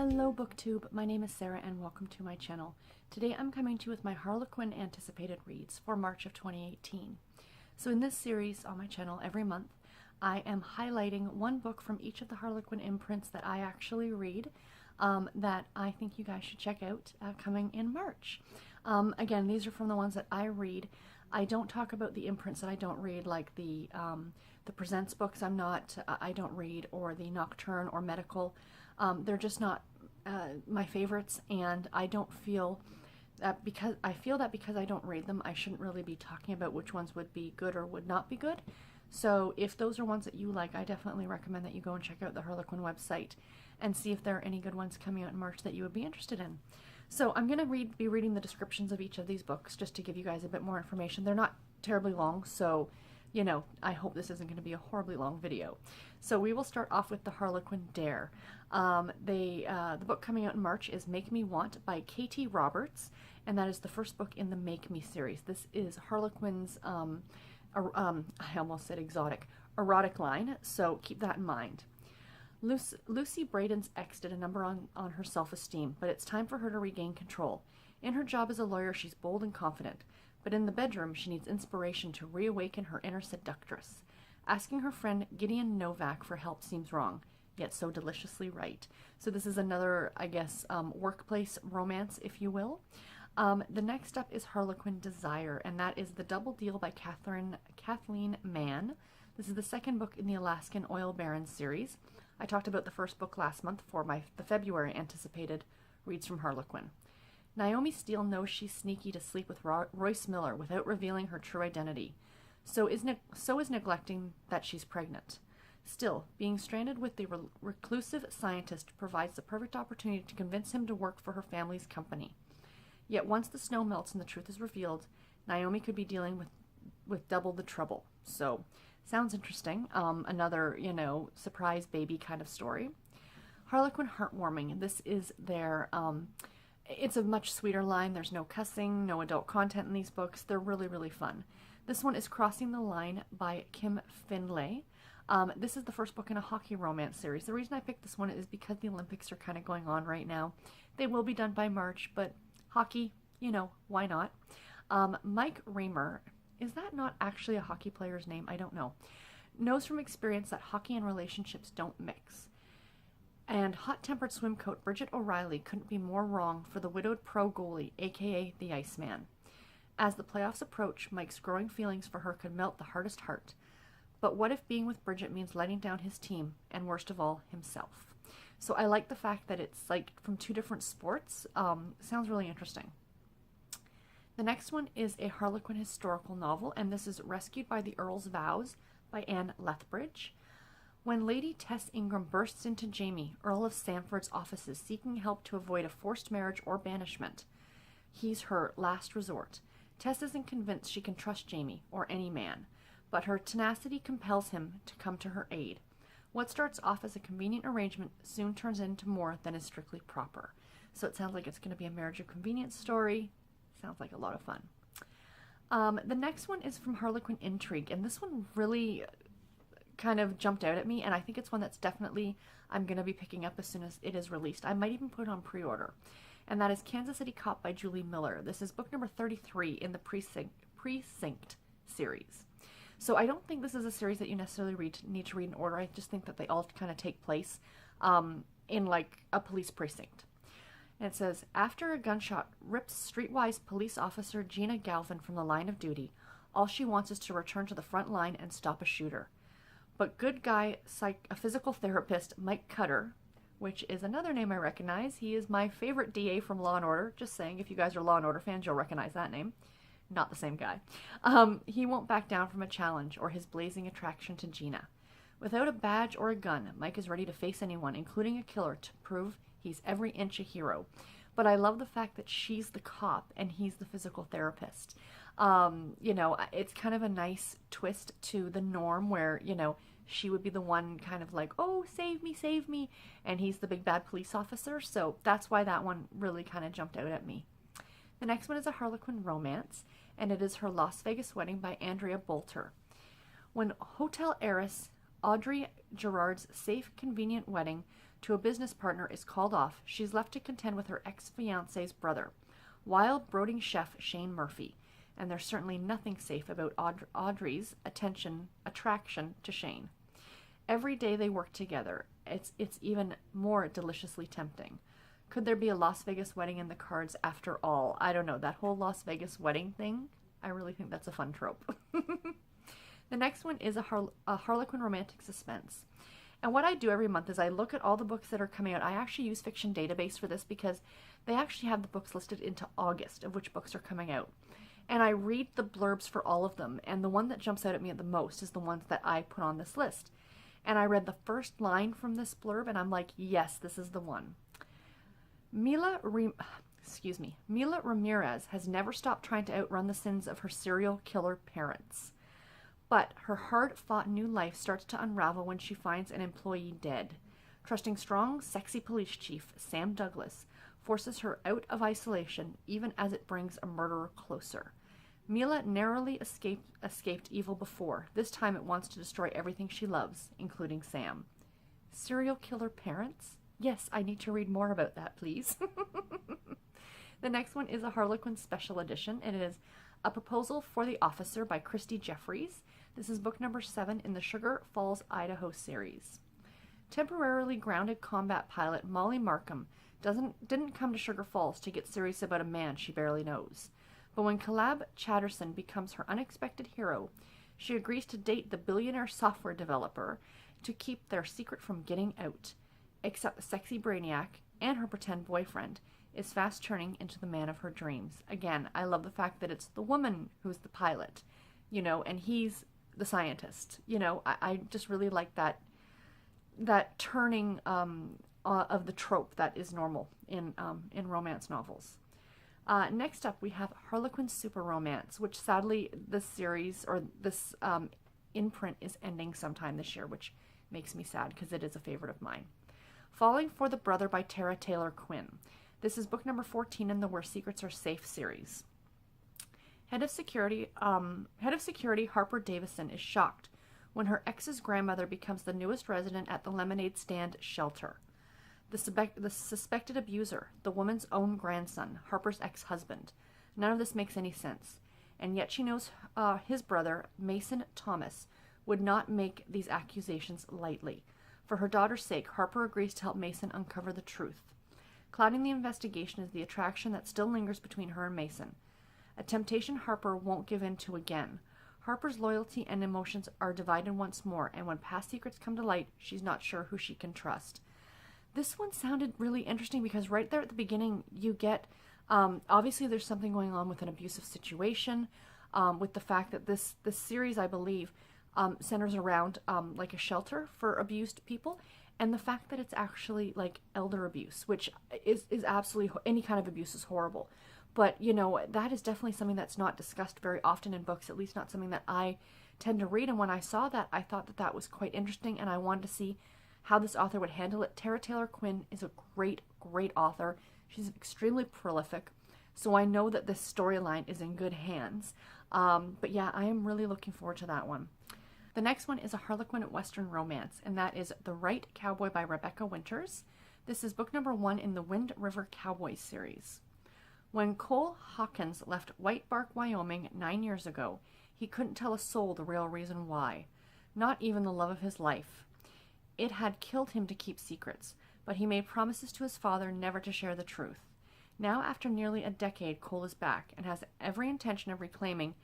Hello BookTube, my name is Sarah and welcome to my channel. Today I'm coming to you with my Harlequin anticipated reads for March of 2018. So in this series on my channel every month I am highlighting one book from each of the Harlequin imprints that I actually read that I think you guys should check out coming in March. Again, these are from the ones that I read. I don't talk about the imprints that I don't read, like the Presents books I don't read, or the Nocturne or Medical. They're just not my favorites, and I don't feel that because I don't read them, I shouldn't really be talking about which ones would be good or would not be good. So if those are ones that you like, I definitely recommend that you go and check out the Harlequin website and see if there are any good ones coming out in March that you would be interested in. So I'm going to be reading the descriptions of each of these books just to give you guys a bit more information. They're not terribly long, so you know, I hope this isn't going to be a horribly long video. So we will start off with the Harlequin Dare. The book coming out in March is Make Me Want by Katee Roberts, and that is the first book in the Make Me series. This is Harlequin's, I almost said exotic, erotic line, so keep that in mind. Lucy Braden's ex did a number on her self-esteem, but it's time for her to regain control. In her job as a lawyer, she's bold and confident. But in the bedroom, she needs inspiration to reawaken her inner seductress. Asking her friend Gideon Novak for help seems wrong, yet so deliciously right. So this is another, I guess, workplace romance, if you will. The next up is Harlequin Desire, and that is The Double Deal by Kathleen Mann. This is the second book in the Alaskan Oil Barons series. I talked about the first book last month for the February anticipated reads from Harlequin. Naomi Steele knows she's sneaky to sleep with Royce Miller without revealing her true identity. So is neglecting that she's pregnant. Still, being stranded with the reclusive scientist provides the perfect opportunity to convince him to work for her family's company. Yet once the snow melts and the truth is revealed, Naomi could be dealing with double the trouble. So, sounds interesting. Another, surprise baby kind of story. Harlequin Heartwarming. This is their... It's a much sweeter line. There's no cussing, no adult content in these books. They're really, really fun. This one is Crossing the Line by Kim Findlay. This is the first book in a hockey romance series. The reason I picked this one is because the Olympics are kind of going on right now. They will be done by March, but hockey, why not? Mike Raymer, is that not actually a hockey player's name? I don't know. Knows from experience that hockey and relationships don't mix. And hot-tempered swimcoat Bridget O'Reilly couldn't be more wrong for the widowed pro goalie, aka the Iceman. As the playoffs approach, Mike's growing feelings for her could melt the hardest heart. But what if being with Bridget means letting down his team, and worst of all, himself? So I like the fact that it's like from two different sports. Sounds really interesting. The next one is a Harlequin historical novel, and this is Rescued by the Earls Vows by Anne Lethbridge. When Lady Tess Ingram bursts into Jamie, Earl of Sandford's offices seeking help to avoid a forced marriage or banishment, he's her last resort. Tess isn't convinced she can trust Jamie, or any man, but her tenacity compels him to come to her aid. What starts off as a convenient arrangement soon turns into more than is strictly proper. So it sounds like it's going to be a marriage of convenience story. Sounds like a lot of fun. The next one is from Harlequin Intrigue, and this one really kind of jumped out at me, and I think it's one that's definitely I'm going to be picking up as soon as it is released. I might even put it on pre-order. And that is Kansas City Cop by Julie Miller. This is book number 33 in the Precinct series. So I don't think this is a series that you necessarily need to read in order. I just think that they all kind of take place in like a police precinct. And it says, after a gunshot rips streetwise police officer Gina Galvin from the line of duty, all she wants is to return to the front line and stop a shooter. But good guy, a physical therapist, Mike Cutter, which is another name I recognize. He is my favorite DA from Law & Order. Just saying, if you guys are Law & Order fans, you'll recognize that name. Not the same guy. He won't back down from a challenge or his blazing attraction to Gina. Without a badge or a gun, Mike is ready to face anyone, including a killer, to prove he's every inch a hero. But I love the fact that she's the cop and he's the physical therapist. It's kind of a nice twist to the norm where, she would be the one kind of like, oh, save me, and he's the big bad police officer. So that's why that one really kind of jumped out at me. The next one is a Harlequin romance, and it is Her Las Vegas Wedding by Andrea Bolter. When hotel heiress Audrey Gerard's safe, convenient wedding to a business partner is called off, she's left to contend with her ex-fiance's brother, wild, brooding chef Shane Murphy, and there's certainly nothing safe about Audrey's attraction to Shane. Every day they work together, it's even more deliciously tempting. Could there be a Las Vegas wedding in the cards after all? I don't know. That whole Las Vegas wedding thing, I really think that's a fun trope. The next one is a Harlequin romantic suspense. And what I do every month is I look at all the books that are coming out. I actually use Fiction Database for this because they actually have the books listed into August of which books are coming out. And I read the blurbs for all of them. And the one that jumps out at me the most is the ones that I put on this list. And I read the first line from this blurb and I'm like, yes, this is the one. Mila Ramirez has never stopped trying to outrun the sins of her serial killer parents. But her hard-fought new life starts to unravel when she finds an employee dead. Trusting strong, sexy police chief Sam Douglas forces her out of isolation even as it brings a murderer closer. Mila narrowly escaped evil before. This time it wants to destroy everything she loves, including Sam. Serial killer parents? Yes, I need to read more about that, please. The next one is a Harlequin special edition, and it is A Proposal for the Officer by Christie Jeffries. This is book number 7 in the Sugar Falls, Idaho series. Temporarily grounded combat pilot Molly Markham didn't come to Sugar Falls to get serious about a man she barely knows. But when Caleb Chatterson becomes her unexpected hero, she agrees to date the billionaire software developer to keep their secret from getting out. Except the sexy brainiac and her pretend boyfriend is fast turning into the man of her dreams. Again, I love the fact that it's the woman who's the pilot, and he's the scientist. I just really like that turning of the trope that is normal in romance novels. Next up, we have Harlequin Super Romance, which sadly this series or this imprint is ending sometime this year, which makes me sad because it is a favorite of mine. Falling for the Brother by Tara Taylor Quinn. This is book number 14 in the Where Secrets Are Safe series. Head of security Harper Davison is shocked when her ex's grandmother becomes the newest resident at the Lemonade Stand shelter. The suspected abuser, the woman's own grandson, Harper's ex-husband. None of this makes any sense. And yet she knows his brother, Mason Thomas, would not make these accusations lightly. For her daughter's sake, Harper agrees to help Mason uncover the truth. Clouding the investigation is the attraction that still lingers between her and Mason. A temptation Harper won't give in to again. Harper's loyalty and emotions are divided once more, and when past secrets come to light, she's not sure who she can trust. This one sounded really interesting because right there at the beginning, you get, obviously there's something going on with an abusive situation, with the fact that this series, I believe, centers around like a shelter for abused people, and the fact that it's actually like elder abuse, which is absolutely, any kind of abuse is horrible. But, that is definitely something that's not discussed very often in books, at least not something that I tend to read. And when I saw that, I thought that was quite interesting, and I wanted to see how this author would handle it. Tara Taylor Quinn is a great, great author. She's extremely prolific, so I know that this storyline is in good hands. But yeah, I am really looking forward to that one. The next one is a Harlequin Western romance, and that is The Right Cowboy by Rebecca Winters. This is book number 1 in the Wind River Cowboys series. When Cole Hawkins left White Bark, Wyoming 9 years ago, he couldn't tell a soul the real reason why, not even the love of his life. It had killed him to keep secrets, but he made promises to his father never to share the truth. Now, after nearly a decade, Cole is back and has every intention of reclaiming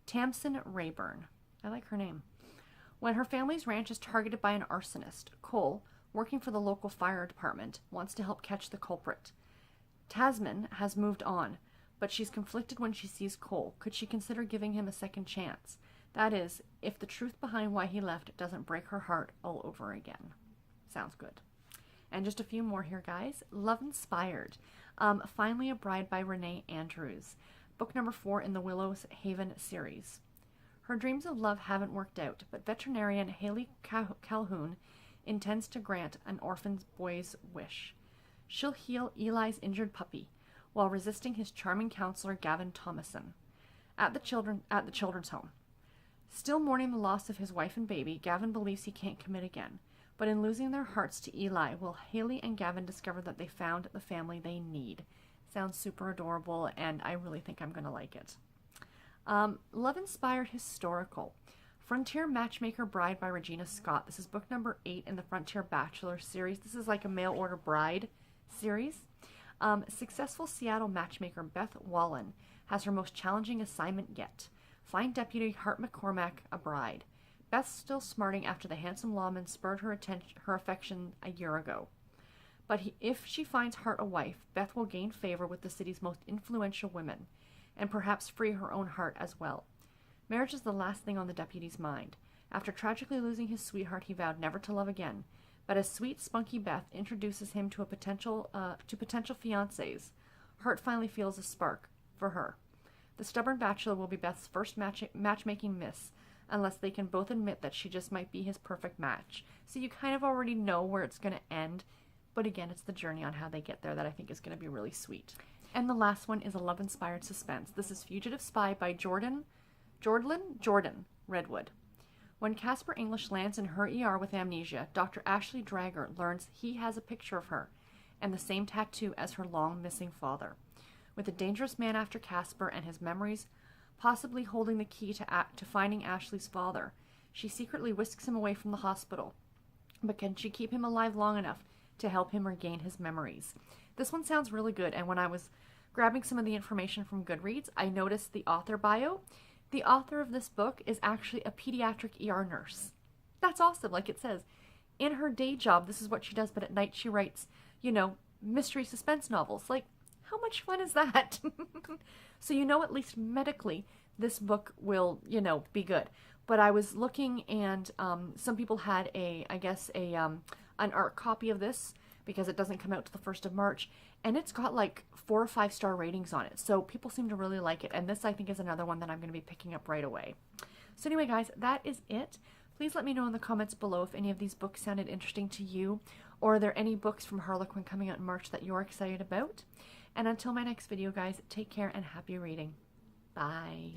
Tamsin Rayburn. I like her name. When her family's ranch is targeted by an arsonist, Cole, working for the local fire department, wants to help catch the culprit. Tasman has moved on, but she's conflicted when she sees Cole. Could she consider giving him a second chance? That is, if the truth behind why he left doesn't break her heart all over again. Sounds good. And just a few more here, guys. Love Inspired. Finally a Bride by Renee Andrews. Book number 4 in the Willow's Haven series. Her dreams of love haven't worked out, but veterinarian Haley Calhoun intends to grant an orphan boy's wish. She'll heal Eli's injured puppy, while resisting his charming counselor Gavin Thomason at the children's home. Still mourning the loss of his wife and baby, Gavin believes he can't commit again, But in losing their hearts to Eli, will Haley and Gavin discover that they found the family they need? Sounds super adorable, and I really think I'm going to like it. Love-inspired historical. Frontier Matchmaker Bride by Regina Scott. This is book number 8 in the Frontier Bachelor series. This is like a mail order bride series. Successful Seattle matchmaker Beth Wallen has her most challenging assignment yet. Find Deputy Hart McCormack a bride. Beth's still smarting after the handsome lawman spurred her affection a year ago. But if she finds Hart a wife, Beth will gain favor with the city's most influential women, and perhaps free her own heart as well. Marriage is the last thing on the deputy's mind. After tragically losing his sweetheart, he vowed never to love again. But as sweet, spunky Beth introduces him to potential fiancés, Hart finally feels a spark for her. The stubborn bachelor will be Beth's first matchmaking miss, unless they can both admit that she just might be his perfect match. So you kind of already know where it's going to end, but again, it's the journey on how they get there that I think is going to be really sweet. And the last one is a love-inspired suspense. This is Fugitive Spy by Jordyn, Redwood. When Casper English lands in her ER with amnesia, Dr. Ashley Drager learns he has a picture of her and the same tattoo as her long-missing father. With a dangerous man after Casper and his memories possibly holding the key to finding Ashley's father, she secretly whisks him away from the hospital. But can she keep him alive long enough to help him regain his memories? This one sounds really good, and when I was grabbing some of the information from Goodreads, I noticed the author bio. The author of this book is actually a pediatric ER nurse. That's awesome. Like it says, in her day job, this is what she does, but at night she writes, mystery suspense novels. Like, how much fun is that? So at least medically, this book will, be good. But I was looking, and some people had an art copy of this, because it doesn't come out till the 1st of March, and it's got like 4 or 5 star ratings on it. So people seem to really like it, and this I think is another one that I'm going to be picking up right away. So anyway, guys, that is it. Please let me know in the comments below if any of these books sounded interesting to you, or are there any books from Harlequin coming out in March that you're excited about? And until my next video, guys, take care and happy reading. Bye.